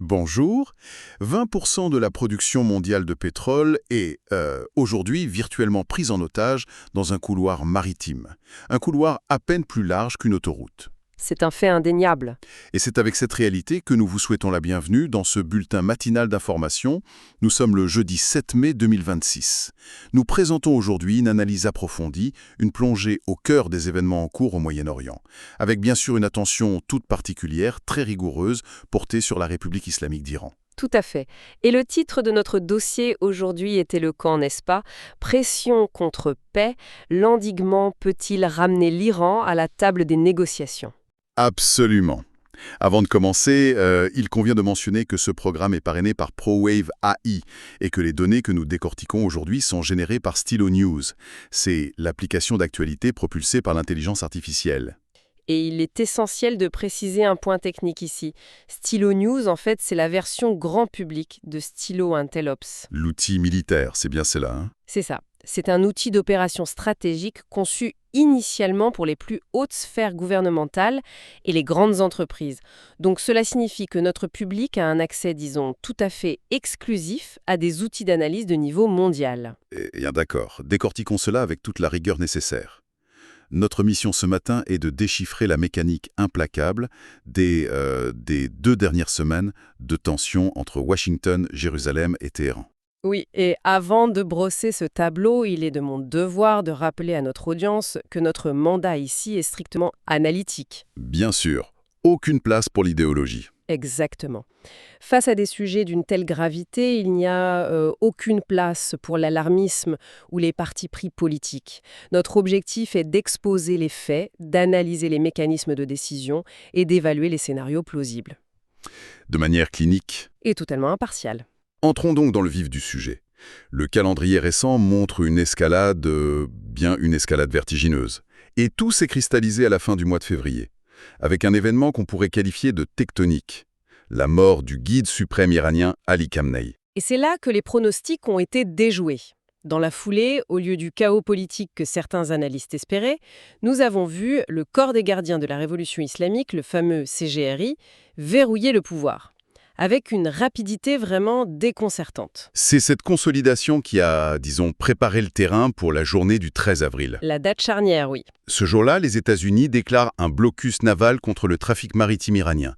Bonjour. 20% de la production mondiale de pétrole est aujourd'hui virtuellement prise en otage dans un couloir maritime. Un couloir à peine plus large qu'une autoroute. C'est un fait indéniable. Et c'est avec cette réalité que nous vous souhaitons la bienvenue dans ce bulletin matinal d'information. Nous sommes le jeudi 7 mai 2026. Nous présentons aujourd'hui une analyse approfondie, une plongée au cœur des événements en cours au Moyen-Orient, avec bien sûr une attention toute particulière, très rigoureuse, portée sur la République islamique d'Iran. Tout à fait. Et le titre de notre dossier aujourd'hui est éloquent, n'est-ce pas? Pression contre paix, l'endiguement peut-il ramener l'Iran à la table des négociations? Absolument. Avant de commencer, il convient de mentionner que ce programme est parrainé par ProWave AI et que les données que nous décortiquons aujourd'hui sont générées par Stylo News. C'est l'application d'actualité propulsée par l'intelligence artificielle. Et il est essentiel de préciser un point technique ici. Stylo News, en fait, c'est la version grand public de Stylo Intellops. L'outil militaire, c'est bien cela, hein? C'est ça. C'est un outil d'opération stratégique conçu initialement pour les plus hautes sphères gouvernementales et les grandes entreprises. Donc cela signifie que notre public a un accès, disons, tout à fait exclusif à des outils d'analyse de niveau mondial. Bien d'accord. Décortiquons cela avec toute la rigueur nécessaire. Notre mission ce matin est de déchiffrer la mécanique implacable des 2 dernières semaines de tension entre Washington, Jérusalem et Téhéran. Oui, et avant de brosser ce tableau, il est de mon devoir de rappeler à notre audience que notre mandat ici est strictement analytique. Bien sûr, aucune place pour l'idéologie. Exactement. Face à des sujets d'une telle gravité, il n'y a aucune place pour l'alarmisme ou les partis pris politiques. Notre objectif est d'exposer les faits, d'analyser les mécanismes de décision et d'évaluer les scénarios plausibles. De manière clinique. Et totalement impartial. Entrons donc dans le vif du sujet. Le calendrier récent montre une escalade vertigineuse. Et tout s'est cristallisé à la fin du mois de février, avec un événement qu'on pourrait qualifier de tectonique, la mort du guide suprême iranien Ali Khamenei. Et c'est là que les pronostics ont été déjoués. Dans la foulée, au lieu du chaos politique que certains analystes espéraient, nous avons vu le corps des gardiens de la révolution islamique, le fameux CGRI, verrouiller le pouvoir, avec une rapidité vraiment déconcertante. C'est cette consolidation qui a, disons, préparé le terrain pour la journée du 13 avril. La date charnière, oui. Ce jour-là, les États-Unis déclarent un blocus naval contre le trafic maritime iranien.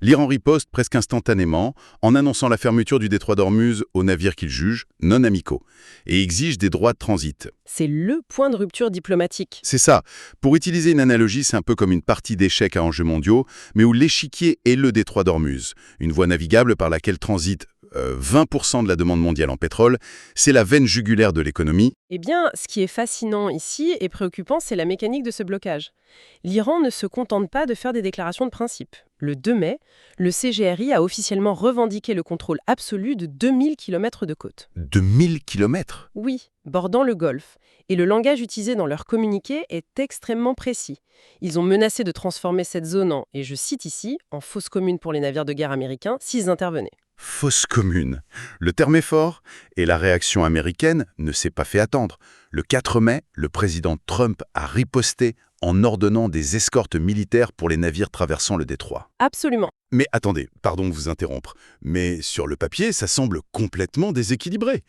L'Iran riposte presque instantanément en annonçant la fermeture du détroit d'Ormuz aux navires qu'il juge non amicaux et exige des droits de transit. C'est le point de rupture diplomatique. C'est ça. Pour utiliser une analogie, c'est un peu comme une partie d'échecs à enjeux mondiaux, mais où l'échiquier est le détroit d'Ormuz, une voie navigable par laquelle transite 20% de la demande mondiale en pétrole. C'est la veine jugulaire de l'économie. Eh bien, ce qui est fascinant ici et préoccupant, c'est la mécanique de ce blocage. L'Iran ne se contente pas de faire des déclarations de principe. Le 2 mai, le CGRI a officiellement revendiqué le contrôle absolu de 2000 km de côte. 2000 km? Oui, bordant le Golfe. Et le langage utilisé dans leur communiqué est extrêmement précis. Ils ont menacé de transformer cette zone en, et je cite ici, en fosse commune pour les navires de guerre américains s'ils intervenaient. Fosse commune. Le terme est fort, et la réaction américaine ne s'est pas fait attendre. Le 4 mai, le président Trump a riposté en ordonnant des escortes militaires pour les navires traversant le détroit. Absolument. Mais attendez, pardon de vous interrompre, mais sur le papier, ça semble complètement déséquilibré.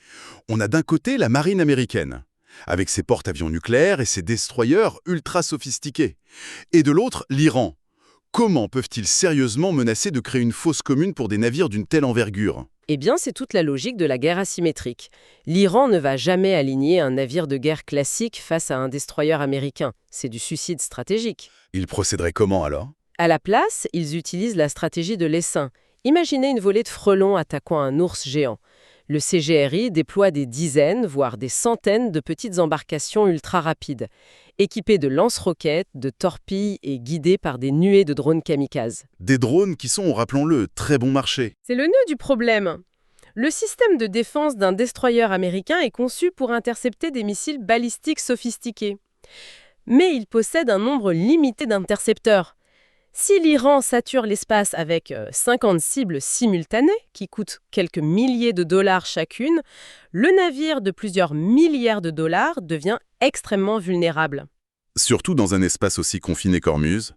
On a d'un côté la marine américaine, avec ses porte-avions nucléaires et ses destroyers ultra sophistiqués. Et de l'autre, l'Iran. Comment peuvent-ils sérieusement menacer de créer une fosse commune pour des navires d'une telle envergure? Eh bien, c'est toute la logique de la guerre asymétrique. L'Iran ne va jamais aligner un navire de guerre classique face à un destroyer américain. C'est du suicide stratégique. Ils procéderaient comment alors? À la place, ils utilisent la stratégie de l'essaim. Imaginez une volée de frelons attaquant un ours géant. Le CGRI déploie des dizaines, voire des centaines de petites embarcations ultra rapides, équipées de lance-roquettes, de torpilles et guidées par des nuées de drones kamikazes. Des drones qui sont, rappelons-le, très bon marché. C'est le nœud du problème. Le système de défense d'un destroyer américain est conçu pour intercepter des missiles balistiques sophistiqués. Mais il possède un nombre limité d'intercepteurs. Si l'Iran sature l'espace avec 50 cibles simultanées, qui coûtent quelques milliers de dollars chacune, le navire de plusieurs milliards de dollars devient extrêmement vulnérable. Surtout dans un espace aussi confiné qu'Ormuz,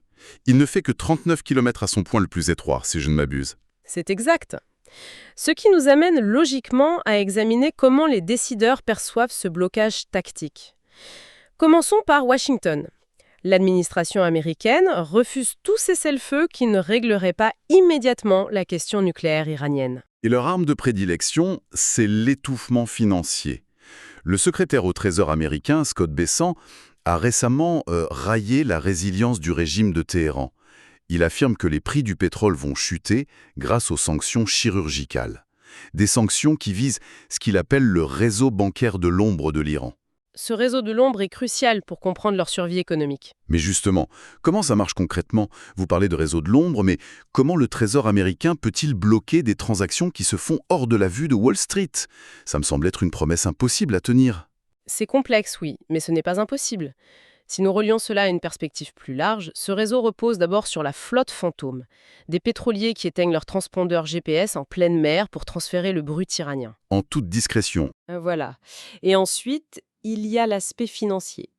il ne fait que 39 km à son point le plus étroit, si je ne m'abuse. C'est exact. Ce qui nous amène logiquement à examiner comment les décideurs perçoivent ce blocage tactique. Commençons par Washington. L'administration américaine refuse tout cessez-le-feu qui ne réglerait pas immédiatement la question nucléaire iranienne. Et leur arme de prédilection, c'est l'étouffement financier. Le secrétaire au Trésor américain, Scott Bessent, a récemment raillé la résilience du régime de Téhéran. Il affirme que les prix du pétrole vont chuter grâce aux sanctions chirurgicales. Des sanctions qui visent ce qu'il appelle le réseau bancaire de l'ombre de l'Iran. Ce réseau de l'ombre est crucial pour comprendre leur survie économique. Mais justement, comment ça marche concrètement? Vous parlez de réseau de l'ombre, mais comment le Trésor américain peut-il bloquer des transactions qui se font hors de la vue de Wall Street? Ça me semble être une promesse impossible à tenir. C'est complexe, oui, mais ce n'est pas impossible. Si nous relions cela à une perspective plus large, ce réseau repose d'abord sur la flotte fantôme, des pétroliers qui éteignent leurs transpondeurs GPS en pleine mer pour transférer le brut iranien. En toute discrétion. Voilà. Et ensuite, il y a l'aspect financier.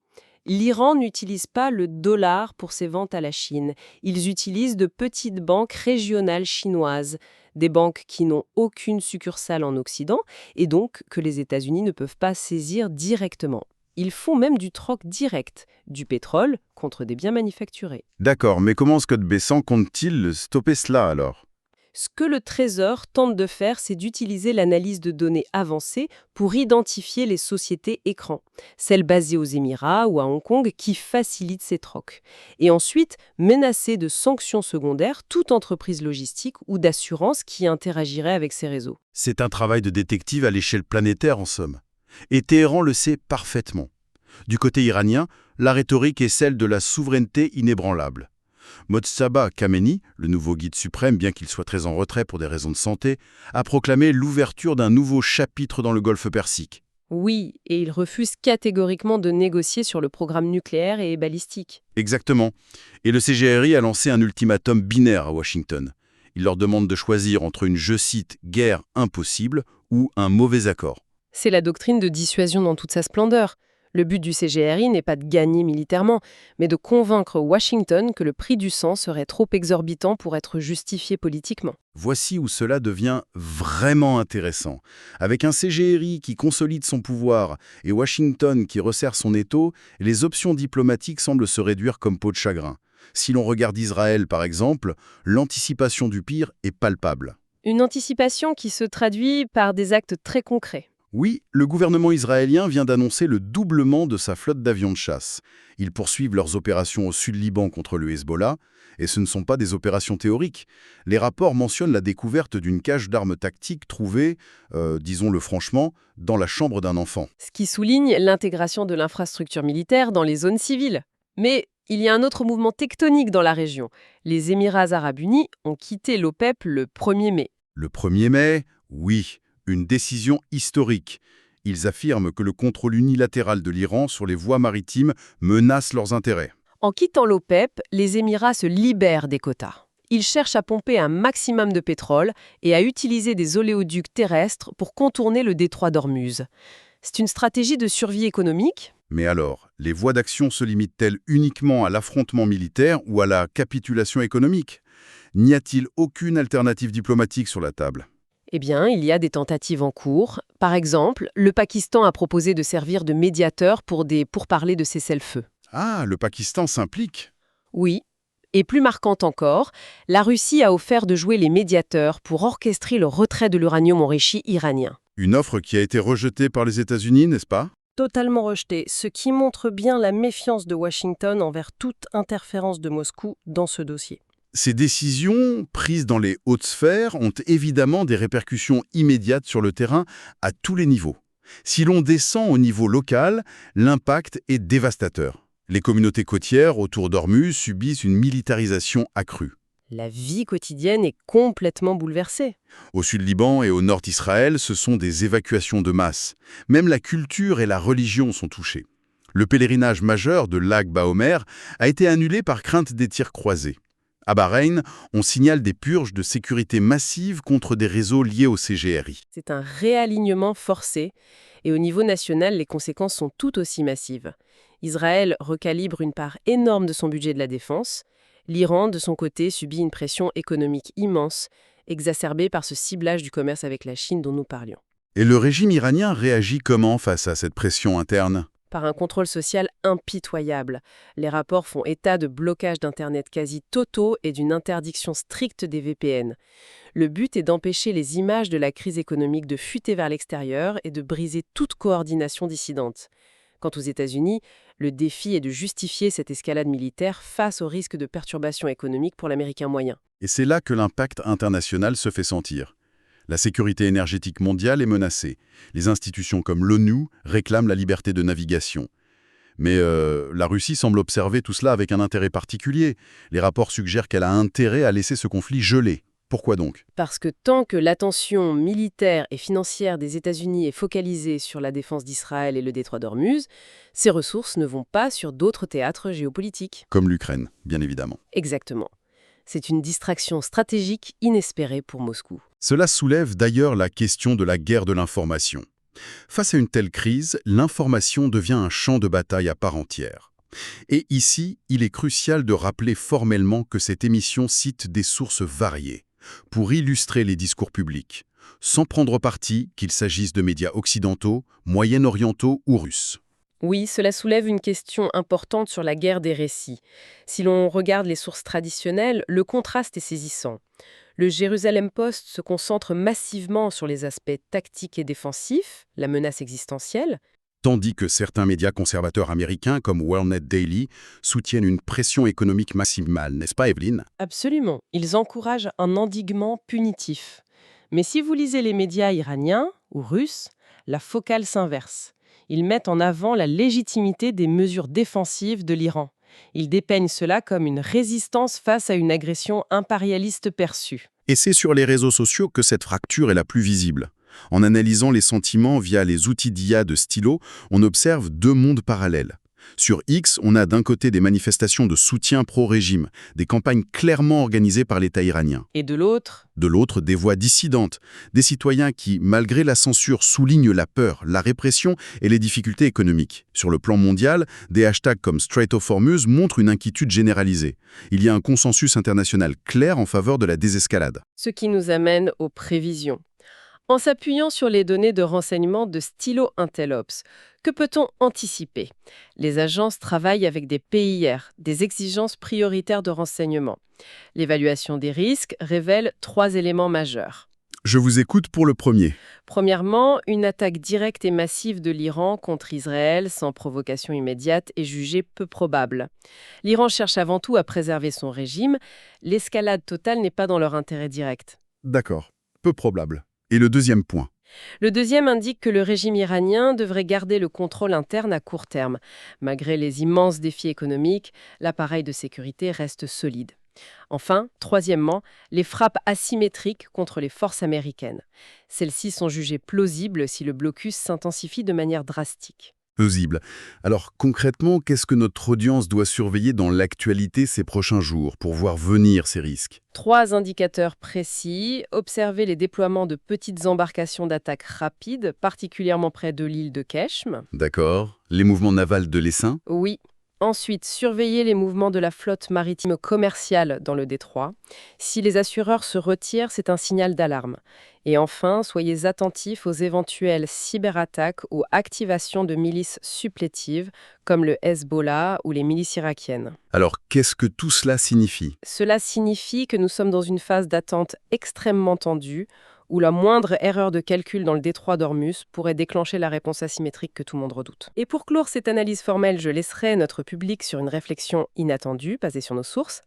L'Iran n'utilise pas le dollar pour ses ventes à la Chine. Ils utilisent de petites banques régionales chinoises, des banques qui n'ont aucune succursale en Occident et donc que les États-Unis ne peuvent pas saisir directement. Ils font même du troc direct, du pétrole contre des biens manufacturés. D'accord, mais comment Scott Bessent compte-t-il stopper cela alors? Ce que le Trésor tente de faire, c'est d'utiliser l'analyse de données avancée pour identifier les sociétés écrans, celles basées aux Émirats ou à Hong Kong qui facilitent ces trocs. Et ensuite, menacer de sanctions secondaires toute entreprise logistique ou d'assurance qui interagirait avec ces réseaux. C'est un travail de détective à l'échelle planétaire en somme. Et Téhéran le sait parfaitement. Du côté iranien, la rhétorique est celle de la souveraineté inébranlable. Mojtaba Khamenei, le nouveau guide suprême, bien qu'il soit très en retrait pour des raisons de santé, a proclamé l'ouverture d'un nouveau chapitre dans le Golfe Persique. Oui, et il refuse catégoriquement de négocier sur le programme nucléaire et balistique. Exactement. Et le CGRI a lancé un ultimatum binaire à Washington. Il leur demande de choisir entre une, je cite, guerre impossible ou un mauvais accord. C'est la doctrine de dissuasion dans toute sa splendeur. Le but du CGRI n'est pas de gagner militairement, mais de convaincre Washington que le prix du sang serait trop exorbitant pour être justifié politiquement. Voici où cela devient vraiment intéressant. Avec un CGRI qui consolide son pouvoir et Washington qui resserre son étau, les options diplomatiques semblent se réduire comme peau de chagrin. Si l'on regarde Israël, par exemple, l'anticipation du pire est palpable. Une anticipation qui se traduit par des actes très concrets. Oui, le gouvernement israélien vient d'annoncer le doublement de sa flotte d'avions de chasse. Ils poursuivent leurs opérations au sud-Liban contre le Hezbollah, et ce ne sont pas des opérations théoriques. Les rapports mentionnent la découverte d'une cache d'armes tactiques trouvée, disons-le franchement, dans la chambre d'un enfant. Ce qui souligne l'intégration de l'infrastructure militaire dans les zones civiles. Mais il y a un autre mouvement tectonique dans la région. Les Émirats arabes unis ont quitté l'OPEP le 1er mai. Le 1er mai, oui. Une décision historique. Ils affirment que le contrôle unilatéral de l'Iran sur les voies maritimes menace leurs intérêts. En quittant l'OPEP, les Émirats se libèrent des quotas. Ils cherchent à pomper un maximum de pétrole et à utiliser des oléoducs terrestres pour contourner le détroit d'Ormuz. C'est une stratégie de survie économique. Mais alors, les voies d'action se limitent-elles uniquement à l'affrontement militaire ou à la capitulation économique? N'y a-t-il aucune alternative diplomatique sur la table? Eh bien, il y a des tentatives en cours. Par exemple, le Pakistan a proposé de servir de médiateur pour des pourparlers de cessez-le-feu. Ah, le Pakistan s'implique? Oui. Et plus marquante encore, la Russie a offert de jouer les médiateurs pour orchestrer le retrait de l'uranium enrichi iranien. Une offre qui a été rejetée par les États-Unis, n'est-ce pas? Totalement rejetée, ce qui montre bien la méfiance de Washington envers toute interférence de Moscou dans ce dossier. Ces décisions, prises dans les hautes sphères, ont évidemment des répercussions immédiates sur le terrain à tous les niveaux. Si l'on descend au niveau local, l'impact est dévastateur. Les communautés côtières autour d'Ormuz subissent une militarisation accrue. La vie quotidienne est complètement bouleversée. Au sud-Liban et au nord d'Israël, ce sont des évacuations de masse. Même la culture et la religion sont touchées. Le pèlerinage majeur de Lag Baomer a été annulé par crainte des tirs croisés. À Bahreïn, on signale des purges de sécurité massives contre des réseaux liés au CGRI. C'est un réalignement forcé, et au niveau national, les conséquences sont tout aussi massives. Israël recalibre une part énorme de son budget de la défense. L'Iran, de son côté, subit une pression économique immense, exacerbée par ce ciblage du commerce avec la Chine dont nous parlions. Et le régime iranien réagit comment face à cette pression interne? Par un contrôle social impitoyable. Les rapports font état de blocages d'Internet quasi totaux et d'une interdiction stricte des VPN. Le but est d'empêcher les images de la crise économique de fuiter vers l'extérieur et de briser toute coordination dissidente. Quant aux États-Unis, le défi est de justifier cette escalade militaire face au risque de perturbation économique pour l'Américain moyen. Et c'est là que l'impact international se fait sentir. La sécurité énergétique mondiale est menacée. Les institutions comme l'ONU réclament la liberté de navigation. Mais la Russie semble observer tout cela avec un intérêt particulier. Les rapports suggèrent qu'elle a intérêt à laisser ce conflit geler. Pourquoi donc? Parce que tant que l'attention militaire et financière des États-Unis est focalisée sur la défense d'Israël et le détroit d'Ormuz, ces ressources ne vont pas sur d'autres théâtres géopolitiques. Comme l'Ukraine, bien évidemment. Exactement. C'est une distraction stratégique inespérée pour Moscou. Cela soulève d'ailleurs la question de la guerre de l'information. Face à une telle crise, l'information devient un champ de bataille à part entière. Et ici, il est crucial de rappeler formellement que cette émission cite des sources variées pour illustrer les discours publics, sans prendre parti qu'il s'agisse de médias occidentaux, moyen-orientaux ou russes. Oui, cela soulève une question importante sur la guerre des récits. Si l'on regarde les sources traditionnelles, le contraste est saisissant. Le Jérusalem Post se concentre massivement sur les aspects tactiques et défensifs, la menace existentielle, Tandis que certains médias conservateurs américains comme WorldNet Daily soutiennent une pression économique maximale, n'est-ce pas Evelyne? absolument. Ils encouragent un endiguement punitif. Mais si vous lisez les médias iraniens ou russes, la focale s'inverse. Ils mettent en avant la légitimité des mesures défensives de l'Iran. Ils dépeignent cela comme une résistance face à une agression impérialiste perçue. Et c'est sur les réseaux sociaux que cette fracture est la plus visible. En analysant les sentiments via les outils d'IA de stylo, on observe deux mondes parallèles. Sur X, on a d'un côté des manifestations de soutien pro-régime, des campagnes clairement organisées par l'État iranien. Et de l'autre, De l'autre, des voix dissidentes, des citoyens qui, malgré la censure, soulignent la peur, la répression et les difficultés économiques. Sur le plan mondial, des hashtags comme Strait of Hormuz montrent une inquiétude généralisée. Il y a un consensus international clair en faveur de la désescalade. ce qui nous amène aux prévisions. En s'appuyant sur les données de renseignement de Stylo Intellops, que peut-on anticiper? Les agences travaillent avec des PIR, des exigences prioritaires de renseignement. L'évaluation des risques révèle 3 éléments majeurs. Je vous écoute pour le premier. Premièrement, une attaque directe et massive de l'Iran contre Israël sans provocation immédiate est jugée peu probable. L'Iran cherche avant tout à préserver son régime. L'escalade totale n'est pas dans leur intérêt direct. D'accord, peu probable. Et le deuxième point. Le deuxième indique que le régime iranien devrait garder le contrôle interne à court terme. Malgré les immenses défis économiques, l'appareil de sécurité reste solide. Enfin, troisièmement, les frappes asymétriques contre les forces américaines. Celles-ci sont jugées plausibles si le blocus s'intensifie de manière drastique. Plausible. Alors concrètement, qu'est-ce que notre audience doit surveiller dans l'actualité ces prochains jours pour voir venir ces risques? 3 indicateurs précis. Observer les déploiements de petites embarcations d'attaque rapides, particulièrement près de l'île de Keshm. D'accord. Les mouvements navals de l'Essaim? Oui. Ensuite, surveiller les mouvements de la flotte maritime commerciale dans le détroit. Si les assureurs se retirent, c'est un signal d'alarme. Et enfin, soyez attentifs aux éventuelles cyberattaques ou activations de milices supplétives, comme le Hezbollah ou les milices irakiennes. Alors qu'est-ce que tout cela signifie? Cela signifie que nous sommes dans une phase d'attente extrêmement tendue, où la moindre erreur de calcul dans le détroit d'Ormuz pourrait déclencher la réponse asymétrique que tout le monde redoute. Et pour clore cette analyse formelle, je laisserai notre public sur une réflexion inattendue, basée sur nos sources.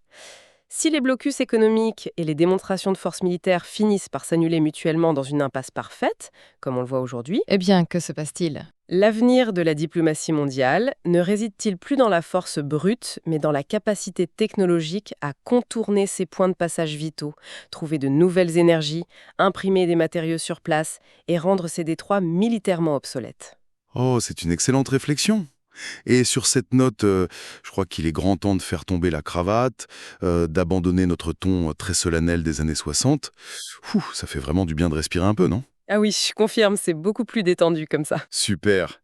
Si les blocus économiques et les démonstrations de force militaire finissent par s'annuler mutuellement dans une impasse parfaite, comme on le voit aujourd'hui, Eh bien, que se passe-t-il? l'avenir de la diplomatie mondiale ne réside-t-il plus dans la force brute, mais dans la capacité technologique à contourner ces points de passage vitaux, trouver de nouvelles énergies, imprimer des matériaux sur place et rendre ces détroits militairement obsolètes? Oh, c'est une excellente réflexion. Et sur cette note, je crois qu'il est grand temps de faire tomber la cravate, d'abandonner notre ton très solennel des années 60. Ça fait vraiment du bien de respirer un peu, non? Ah oui, je confirme, c'est beaucoup plus détendu comme ça. Super.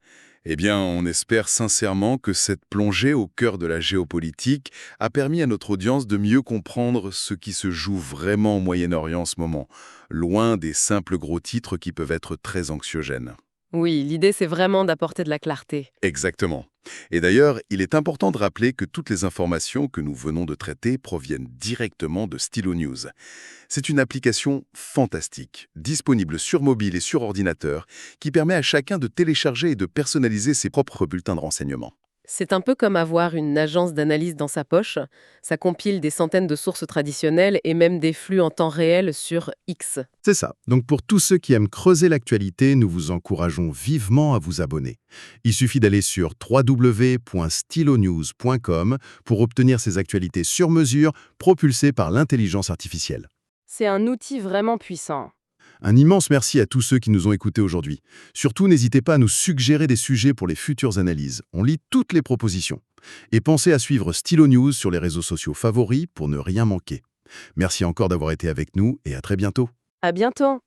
Eh bien, on espère sincèrement que cette plongée au cœur de la géopolitique a permis à notre audience de mieux comprendre ce qui se joue vraiment au Moyen-Orient en ce moment, loin des simples gros titres qui peuvent être très anxiogènes. Oui, l'idée c'est vraiment d'apporter de la clarté. Exactement. Et d'ailleurs, il est important de rappeler que toutes les informations que nous venons de traiter proviennent directement de Stylo News. C'est une application fantastique, disponible sur mobile et sur ordinateur, qui permet à chacun de télécharger et de personnaliser ses propres bulletins de renseignement. C'est un peu comme avoir une agence d'analyse dans sa poche. Ça compile des centaines de sources traditionnelles et même des flux en temps réel sur X. C'est ça. Donc pour tous ceux qui aiment creuser l'actualité, nous vous encourageons vivement à vous abonner. Il suffit d'aller sur www.stylonews.com pour obtenir ces actualités sur mesure propulsées par l'intelligence artificielle. C'est un outil vraiment puissant. Un immense merci à tous ceux qui nous ont écoutés aujourd'hui. Surtout, n'hésitez pas à nous suggérer des sujets pour les futures analyses. On lit toutes les propositions. Et pensez à suivre Stylo News sur les réseaux sociaux favoris pour ne rien manquer. Merci encore d'avoir été avec nous et à très bientôt. À bientôt!